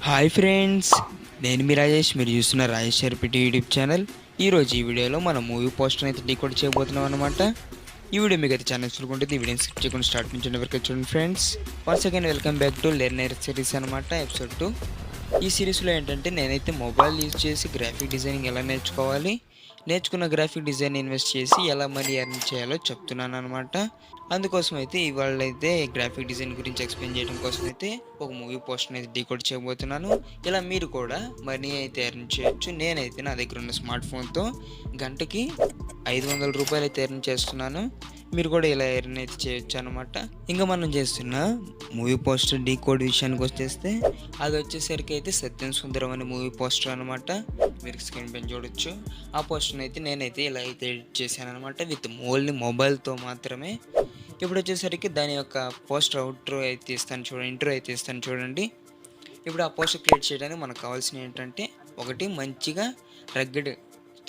Hi friends, నేను మీ రాజేష్. మీరు చూస్తున్న రాజేష్ ఆర్పిటి యూట్యూబ్ ఛానల్. ఈరోజు ఈ వీడియోలో మనం మూవీ పోస్టర్ అయితే డీకోడ్ చేయబోతున్నాం అనమాట. ఈ వీడియో మీకు అయితే ఛానల్ చూసుకుంటుంది. ఈ వీడియోని స్కిప్ చేయకుండా స్టార్ట్ నుంచి వరకు చూడండి friends. Once again welcome back to learner series అనమాట, ఎపిసోడ్ 2. ఈ సిరీస్లో ఏంటంటే నేనైతే మొబైల్ యూజ్ చేసి గ్రాఫిక్ డిజైనింగ్ ఎలా నేర్చుకున్న గ్రాఫిక్ డిజైన్ ఇన్వెస్ట్ చేసి ఎలా మనీ ఎర్న్ చేయాలో చెప్తున్నాను అనమాట. అందుకోసం అయితే ఇవాళ అయితే గ్రాఫిక్ డిజైన్ గురించి ఎక్స్ప్లెయిన్ చేయడం కోసం అయితే ఒక మూవీ పోస్టర్ అయితే డీకోడ్ చేయబోతున్నాను. ఇలా మీరు కూడా మనీ అయితే ఎర్న్ చేయొచ్చు. నేనైతే నా దగ్గర ఉన్న స్మార్ట్ ఫోన్తో గంటకి 500 రూపాయలు అయితే ఎర్న్ చేస్తున్నాను. మీరు కూడా ఇలా ఎర్న్ అయితే చేయొచ్చు అనమాట. ఇంకా మనం చేస్తున్న మూవీ పోస్టర్ డీకోడ్ విషయానికి వచ్చేస్తే అది వచ్చేసరికి అయితే సత్యం సుందరం అనే మూవీ పోస్టర్ అనమాట. మీరు స్క్రీన్ పైన చూడొచ్చు. ఆ పోస్టర్ని అయితే నేనైతే ఇలా అయితే ఎడిట్ చేశాను అనమాట, విత్ ఓన్లీ మొబైల్తో మాత్రమే. ఇప్పుడు వచ్చేసరికి దాని యొక్క పోస్టర్ ఇంట్రో అయితే ఇస్తాను చూడండి. ఇప్పుడు ఆ పోస్టర్ క్రియేట్ చేయడానికి మనకు కావాల్సిన ఏంటంటే ఒకటి మంచిగా రగ్గడ్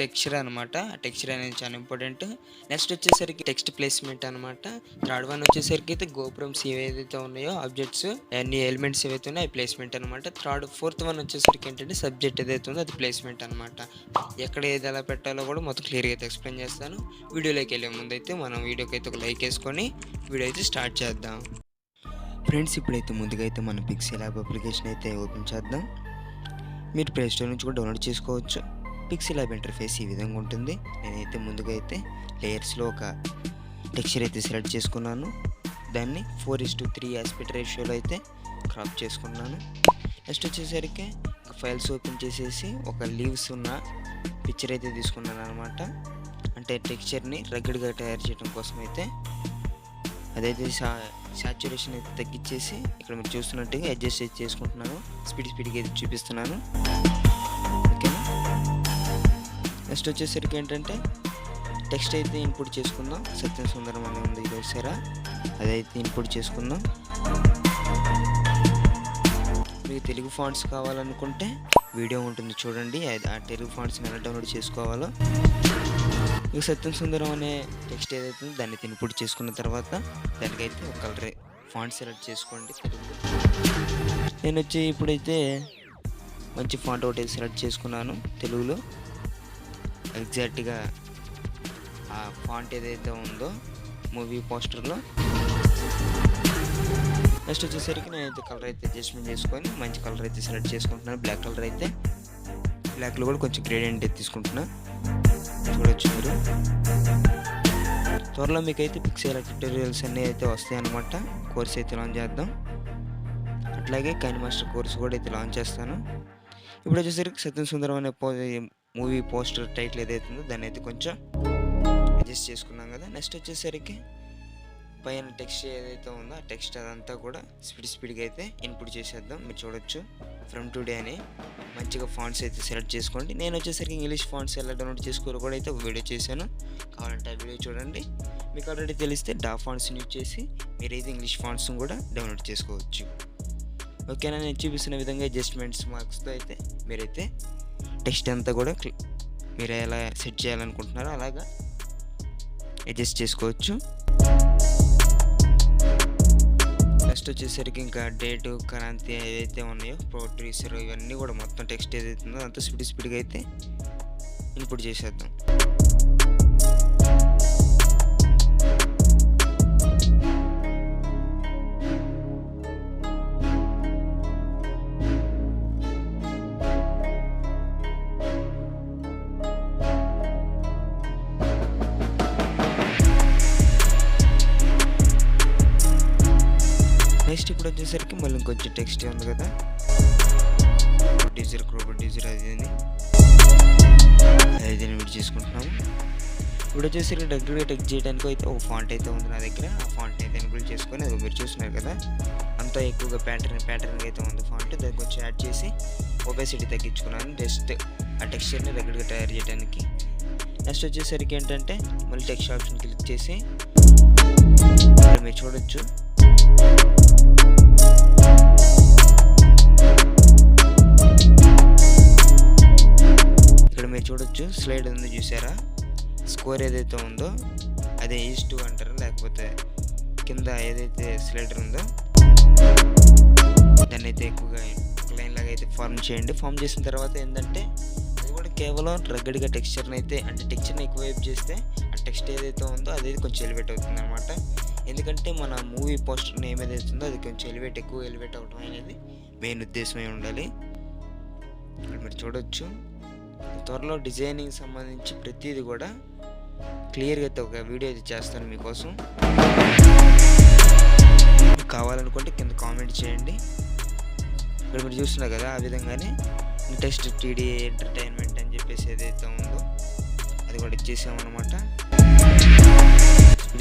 టెక్స్చర్ అనమాట. ఆ టెక్స్చర్ అనేది చాలా ఇంపార్టెంట్. నెక్స్ట్ వచ్చేసరికి టెక్స్ట్ ప్లేస్మెంట్ అనమాట. థర్డ్ వన్ వచ్చేసరికి అయితే గోపురమ్స్ ఏవైతే ఉన్నాయో ఆబ్జెక్ట్స్ అన్ని ఎలిమెంట్స్ ఏవైతే ఉన్నాయో అవి ప్లేస్మెంట్ అనమాట. ఫోర్త్ వన్ వచ్చేసరికి ఏంటంటే సబ్జెక్ట్ ఏదైతే ఉందో అది ప్లేస్మెంట్ అనమాట. ఎక్కడ ఏది ఎలా పెట్టాలో కూడా మొత్తం క్లియర్గా అయితే ఎక్స్ప్లెయిన్ చేస్తాను. వీడియోలోకి వెళ్ళే ముందు అయితే మనం వీడియోకి అయితే ఒక లైక్ వేసుకొని వీడియో అయితే స్టార్ట్ చేద్దాం. ఫ్రెండ్స్, ఇప్పుడైతే ముందుగా అయితే మన పిక్సెల్ యాప్ అప్లికేషన్ అయితే ఓపెన్ చేద్దాం. మీరు ప్లే స్టోర్ నుంచి కూడా డౌన్లోడ్ చేసుకోవచ్చు. పిక్సెల్ యాప్ ఇంటర్ఫేస్ ఈ విధంగా ఉంటుంది. నేనైతే ముందుగా అయితే లేయర్స్లో ఒక టెక్స్చర్ అయితే సెలెక్ట్ చేసుకున్నాను. దాన్ని 4:3 ఆస్పెక్ట్ రేషియోలో అయితే క్రాప్ చేసుకున్నాను. నెక్స్ట్ వచ్చేసరికి ఫైల్స్ ఓపెన్ చేసేసి ఒక లీవ్స్ ఉన్న పిక్చర్ అయితే తీసుకున్నాను అనమాట. అంటే టెక్స్చర్ని రగ్గడ్గా తయారు చేయడం కోసం అయితే అదైతే సాచురేషన్ అయితే తగ్గించేసి ఇక్కడ మీరు చూస్తున్నట్టుగా అడ్జస్ట్ అయితే చేసుకుంటున్నాను. స్పీడ్గా అయితే చూపిస్తున్నాను. ఓకేనా. నెక్స్ట్ వచ్చేసరికి ఏంటంటే టెక్స్ట్ అయితే ఇన్పుట్ చేసుకుందాం. సత్యం సుందరం అని ఉంది చూసారా, అదైతే ఇన్పుట్ చేసుకుందాం. మీకు తెలుగు ఫాంట్స్ కావాలనుకుంటే వీడియో ఉంటుంది చూడండి, ఆ తెలుగు ఫాంట్స్ని ఎలా డౌన్లోడ్ చేసుకోవాలో. ఇక సత్యం సుందరం అనే టెక్స్ట్ ఏదైతే ఉందో దాన్ని ఇన్పుట్ చేసుకున్న తర్వాత దానికైతే ఒక కలర్ ఫాంట్ సెలెక్ట్ చేసుకోండి తెలుగులో. నేను వచ్చి ఇప్పుడైతే మంచి ఫాంట్ ఒకటి సెలెక్ట్ చేసుకున్నాను తెలుగులో. ఎగ్జాక్ట్గా ఆ ఫాంట్ ఏదైతే ఉందో మూవీ పోస్టర్లో. నెక్స్ట్ వచ్చేసరికి నేనైతే కలర్ అయితే అడ్జస్ట్మెంట్ చేసుకొని మంచి కలర్ అయితే సెలెక్ట్ చేసుకుంటున్నాను. బ్లాక్ కలర్ అయితే బ్లాక్లో కూడా కొంచెం గ్రేడియంట్ అయితే తీసుకుంటున్నా. చూడొచ్చు మీరు. త్వరలో మీకైతే పిక్సెల్ ట్యూటోరియల్స్ అన్నీ అయితే వస్తాయి అన్నమాట. కోర్స్ అయితే లాంచ్ చేద్దాం. అట్లాగే కైన్ మాస్టర్ కోర్స్ కూడా అయితే లాంచ్ చేస్తాను. ఇప్పుడు వచ్చేసరికి సత్యం సుందరం అనే మూవీ పోస్టర్ టైటిల్ ఏదైతే ఉందో దాన్ని అయితే కొంచెం అడ్జస్ట్ చేసుకున్నాం కదా. నెక్స్ట్ వచ్చేసరికి పైన టెక్స్ట్ ఏదైతే ఉందో ఆ టెక్స్ట్ అదంతా కూడా స్పీడ్గా అయితే ఇన్పుట్ చేసేద్దాం. మీరు చూడొచ్చు ఫ్రమ్ టుడే అని మంచిగా ఫాంట్స్ అయితే సెలెక్ట్ చేసుకోండి. నేను వచ్చేసరికి ఇంగ్లీష్ ఫాంట్స్ ఎలా డౌన్లోడ్ చేసుకోవాలో కూడా అయితే ఒక వీడియో చేశాను. కావాలంటే ఆ వీడియో చూడండి. మీకు ఆల్రెడీ తెలిస్తే డా ఫాంట్స్ని యూజ్ చేసి మీరైతే ఇంగ్లీష్ ఫాంట్స్ని కూడా డౌన్లోడ్ చేసుకోవచ్చు. ఓకేనా. నేను చూపిస్తున్న విధంగా అడ్జస్ట్మెంట్స్ మార్క్స్తో అయితే మీరైతే టెక్స్ట్ అంతా కూడా మీరు ఎలా సెట్ చేయాలనుకుంటున్నారో అలాగా అడ్జస్ట్ చేసుకోవచ్చు. నెక్స్ట్ వచ్చేసరికి ఇంకా డేటు క్రాంతి ఏదైతే ఉన్నాయో ప్రొడ్యూసర్ ఇవన్నీ కూడా మొత్తం టెక్స్ట్ ఏదైతే ఉందో అంతా స్పీడ్గా అయితే ఇన్పుట్ చేసేద్దాం. నెక్స్ట్ ఇప్పుడు వచ్చేసరికి మళ్ళీ ఇంకొంచెం టెక్స్ట్ ఉంది కదా, ప్రొడ్యూసర్ అది విడి చేసుకుంటున్నాము. ఇప్పుడు వచ్చేసరికి డైరెక్ట్గా టెక్స్ట్ చేయడానికి అయితే ఒక ఫాంట్ అయితే ఉంది నా దగ్గర. ఆ ఫాంట్ అయితే ఎనేబుల్ చేసుకొని అది మీరు చూస్తున్నారు కదా, అంతా ఎక్కువగా ప్యాటర్న్ అయితే ఉంది ఫాంట్. దాన్ని కొంచెం యాడ్ చేసి ఒబేసిటీ తగ్గించుకున్నాను జస్ట్ ఆ టెక్స్చర్ని రెగ్యులర్గా తయారు చేయడానికి. నెక్స్ట్ వచ్చేసరికి ఏంటంటే మళ్ళీ టెక్స్ట్ ఆప్షన్ క్లిక్ చేసి మీరు చూడొచ్చు ఇక్కడ మీరు చూడొచ్చు స్లైడ్ ఉంది చూసారా. స్కోర్ ఏదైతే ఉందో అదే ఈజ్2 అంటారు, లేకపోతే కింద ఏదైతే స్లైడర్ ఉందో దాన్ని అయితే ఎక్కువగా ఒక లైన్ లాగా అయితే ఫార్మ్ చేయండి. ఫార్మ్ చేసిన తర్వాత ఏంటంటే అది కూడా కేవలం రగ్గడిగా టెక్స్చర్ని అయితే, అంటే టెక్స్చర్ని ఎక్కువ వైపు చేస్తే ఆ టెక్స్ట్ ఏదైతే ఉందో అది కొంచెం ఎలివేట్ అవుతుంది అనమాట. ఎందుకంటే మన మూవీ పోస్టర్ నేమ్ ఏదైతే ఉందో అది కొంచెం ఎక్కువ ఎలివేట్ అవ్వడం అనేది మెయిన్ ఉద్దేశమై ఉండాలి. ఇక్కడ మీరు చూడొచ్చు, త్వరలో డిజైనింగ్ సంబంధించి ప్రతిదీ కూడా క్లియర్గా అయితే ఒక వీడియో అయితే చేస్తాను మీకోసం. కావాలనుకుంటే కింద కామెంట్ చేయండి. ఇక్కడ మీరు చూస్తున్నారు కదా, ఆ విధంగానే టెస్ట్ టీడీ ఎంటర్టైన్మెంట్ అని చెప్పేసి ఏదైతే ఉందో అది కూడా ఇచ్చేసామన్నమాట.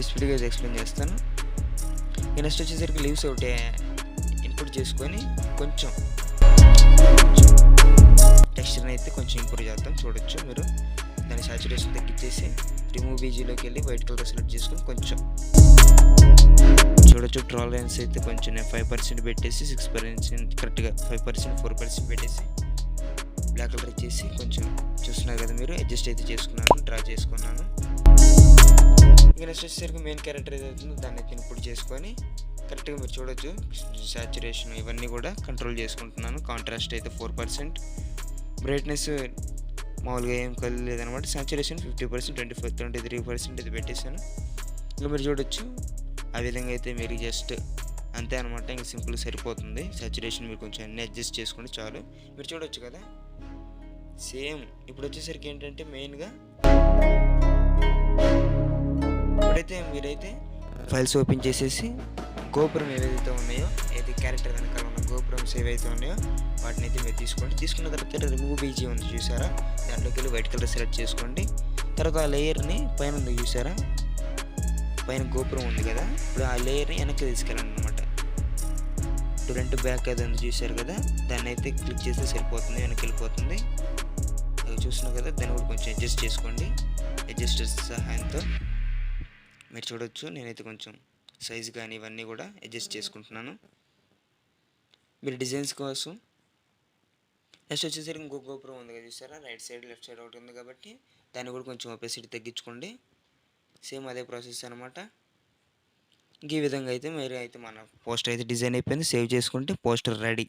స్పీడ్గా ఎక్స్ప్లెయిన్ చేస్తాను. నెక్స్ట్ వచ్చేసరికి లీవ్స్ ఒకటి ఇన్పుట్ చేసుకొని కొంచెం టెక్స్చర్ని అయితే కొంచెం ఇంప్రూవ్ చేద్దాం. చూడొచ్చు మీరు, దాని సాచురేషన్ తగ్గించేసి రిమూవ్ బీజీలోకి వెళ్ళి వైట్ కలర్ సెలెక్ట్ చేసుకొని కొంచెం చూడొచ్చు. టాలరెన్స్ అయితే కొంచెం నేను 5% పెట్టేసి 6% కరెక్ట్గా 5% 4% పెట్టేసి బ్లాక్ కలర్ ఇచ్చేసి కొంచెం చూస్తున్నారు కదా మీరు, అడ్జస్ట్ అయితే చేసుకున్నాను, డ్రా చేసుకున్నాను. ఇక నెక్స్ట్ వచ్చేసరికి మెయిన్ క్యారెక్టర్ ఏదైతుందో దాన్ని అయితే ఇన్పుట్ చేసుకొని కరెక్ట్గా మీరు చూడొచ్చు. సాచురేషన్ ఇవన్నీ కూడా కంట్రోల్ చేసుకుంటున్నాను. కాంట్రాస్ట్ అయితే 4%, బ్రైట్నెస్ మామూలుగా ఏం కళ్ళు లేదనమాట. సాచురేషన్ 50%, 23% ఇది పెట్టేశాను. ఇంకా మీరు చూడొచ్చు, ఆ విధంగా అయితే మీరు జస్ట్ అంతే అనమాట. ఇంకా సింపుల్ సరిపోతుంది. సాచురేషన్ మీరు కొంచెం అన్నీ అడ్జస్ట్ చేసుకోండి చాలు. మీరు చూడొచ్చు కదా సేమ్. ఇప్పుడు వచ్చేసరికి ఏంటంటే మెయిన్గా ఇప్పుడైతే మీరైతే ఫైల్స్ ఓపెన్ చేసేసి గోపురం ఏవైతే ఉన్నాయో, ఏది క్యారెక్టర్ వెనకాల ఉన్న గోపురమ్స్ ఏవైతే ఉన్నాయో వాటిని అయితే మీరు తీసుకున్న తర్వాత రిమూవ్ బీజీ ఉంది చూసారా, దాంట్లోకి వెళ్ళి వైట్ కలర్ సెలెక్ట్ చేసుకోండి. తర్వాత ఆ లేయర్ని పైన ఉంది చూసారా, పైన గోపురం ఉంది కదా, ఇప్పుడు ఆ లేయర్ని వెనక్కి తీసుకెళ్ళండి అనమాట. ఫ్రంట్ బ్యాక్ అది ఉంది చూసారు కదా, దాన్ని అయితే క్లిక్ చేస్తే సరిపోతుంది, వెనక్కి వెళ్ళిపోతుంది. అది చూస్తున్నారు కదా, దాన్ని కూడా కొంచెం అడ్జస్ట్ చేసుకోండి. అడ్జస్టర్ సహాయంతో మీరు చూడొచ్చు, నేనైతే కొంచెం సైజు కానీ ఇవన్నీ కూడా అడ్జస్ట్ చేసుకుంటున్నాను మీరు డిజైన్స్ కోసం. నెక్స్ట్ వచ్చేసరికి ఇంకో గోపురం ఉంది కదా చూసారా, రైట్ సైడ్ లెఫ్ట్ సైడ్ ఒకటి ఉంది కాబట్టి దాన్ని కూడా కొంచెం ఒపెసిటీ తగ్గించుకోండి. సేమ్ అదే ప్రాసెస్ అనమాట. ఈ విధంగా అయితే మీరు అయితే మన పోస్టర్ అయితే డిజైన్ అయిపోయింది. సేవ్ చేసుకుంటే పోస్టర్ రెడీ.